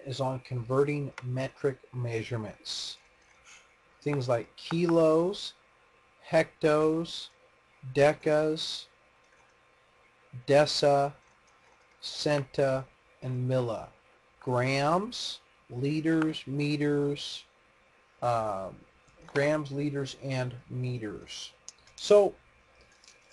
is on converting metric measurements. Things like kilos, hectos, decas, deci, centa, and milli. Grams, liters, meters, uh, grams, liters, and meters. So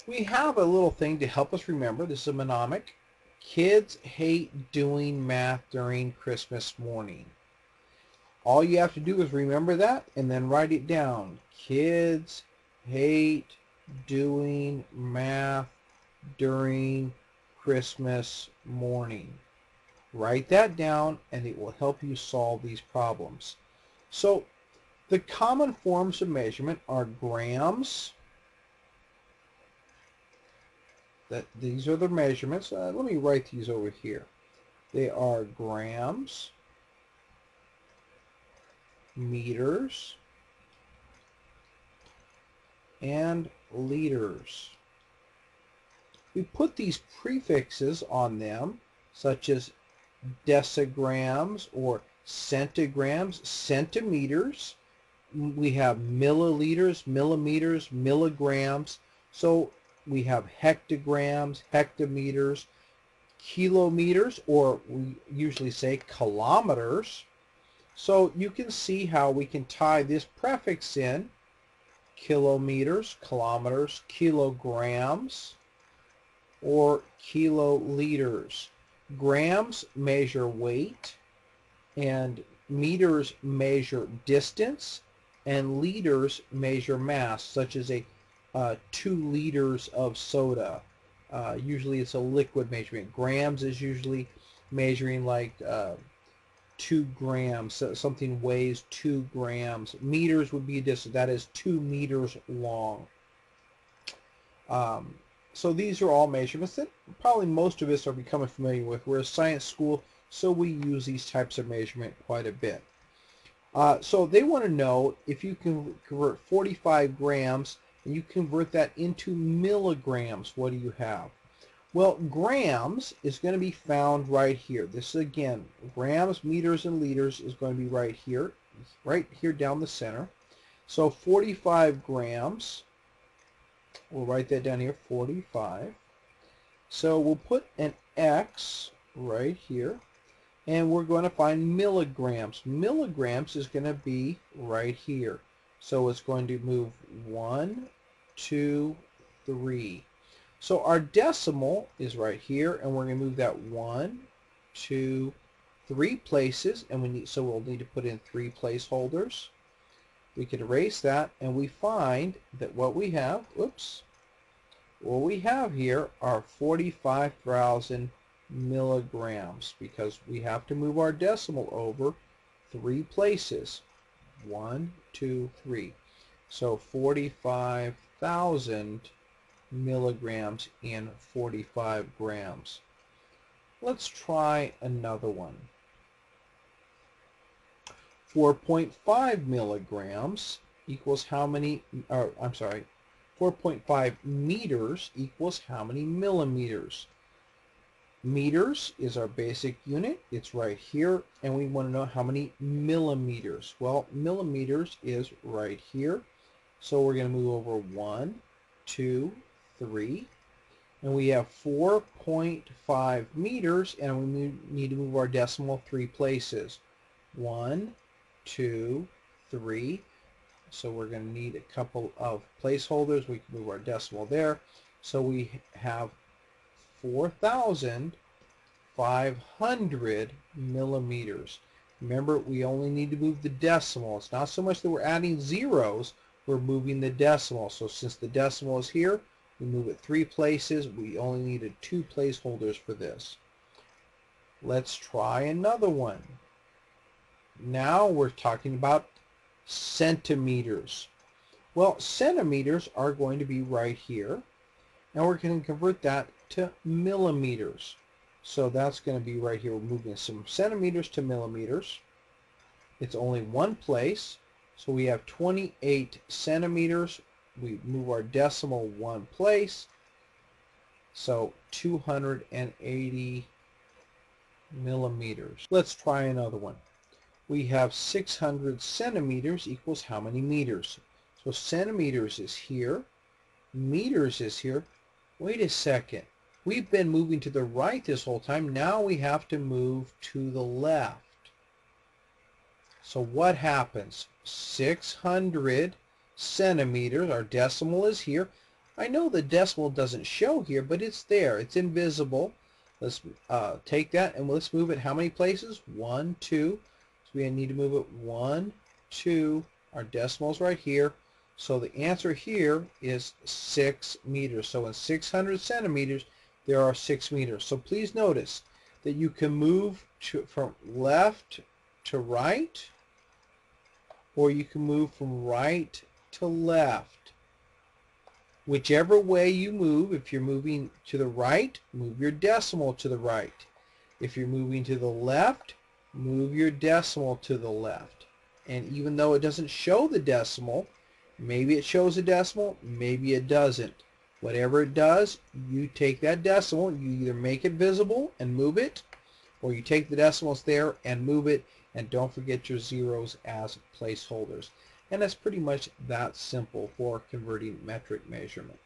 we have a little thing to help us remember. This is a mnemonic. Kids hate doing math during Christmas morning. All you have to do is remember that and then write it down. Kids hate doing math during Christmas morning. Write that down and it will help you solve these problems. So the common forms of measurement are grams. These are the measurements. Let me write these over here. They are grams, meters, and liters. We put these prefixes on them, such as decigrams or centigrams, centimeters. We have milliliters, millimeters, milligrams. So we have hectograms, hectometers, kilometers, or we usually say kilometers. So you can see how we can tie this prefix in: kilometers, kilometers, kilograms, or kiloliters. Grams measure weight, and meters measure distance, and liters measure mass, such as 2 liters of soda. Usually it's a liquid measurement. Grams is usually measuring like 2 grams. So something weighs 2 grams. Meters would be a distance. That is 2 meters long. So these are all measurements that probably most of us are becoming familiar with. We're a science school, so we use these types of measurement quite a bit. So they want to know if you can convert 45 grams and you convert that into milligrams, what do you have? Well, grams is going to be found right here. This is, again, grams, meters, and liters is going to be right here down the center. So 45 grams, we'll write that down here, 45. So we'll put an X right here, and we're going to find milligrams. Milligrams is going to be right here. So it's going to move 1, 2, 3. So our decimal is right here, and we're going to move that 1, 2, 3 places, and so we'll need to put in 3 placeholders. We can erase that, and we find that what we have, what we have here are 45,000 milligrams, because we have to move our decimal over 3 places. 1, 2, 3. So 45,000 milligrams in 45 grams. Let's try another one. 4.5 milligrams equals how many, 4.5 meters equals how many millimeters? Meters is our basic unit. It's right here, and we want to know how many millimeters. Well, millimeters is right here. So we're going to move over 1, 2, 3. And we have 4.5 meters, and we need to move our decimal 3 places. 1, 2, 3. So we're going to need a couple of placeholders. We can move our decimal there. So we have 4,500 millimeters. Remember, we only need to move the decimal. It's not so much that we're adding zeros, we're moving the decimal. So since the decimal is here, we move it 3 places. We only needed 2 placeholders for this. Let's try another one. Now we're talking about centimeters. Well, centimeters are going to be right here, and we're going to convert that to millimeters. So that's going to be right here. We're moving some centimeters to millimeters. It's only 1 place, so we have 28 centimeters. We move our decimal 1 place, so 280 millimeters. Let's try another one. We have 600 centimeters equals how many meters? So centimeters is here, meters is here. Wait a second. We've been moving to the right this whole time. Now we have to move to the left. So what happens? 600 centimeters, our decimal is here. I know the decimal doesn't show here, but it's there. It's invisible. Let's take that and let's move it how many places? 1, 2. So we need to move it 1, 2. Our decimal's right here. So the answer here is 6 meters. So in 600 centimeters, there are 6 meters. So please notice that you can move from left to right, or you can move from right to left. Whichever way you move, if you're moving to the right, move your decimal to the right. If you're moving to the left, move your decimal to the left. And even though it doesn't show the decimal, maybe it shows a decimal, maybe it doesn't. Whatever it does, you take that decimal, you either make it visible and move it, or you take the decimals there and move it, and don't forget your zeros as placeholders. And that's pretty much that simple for converting metric measurement.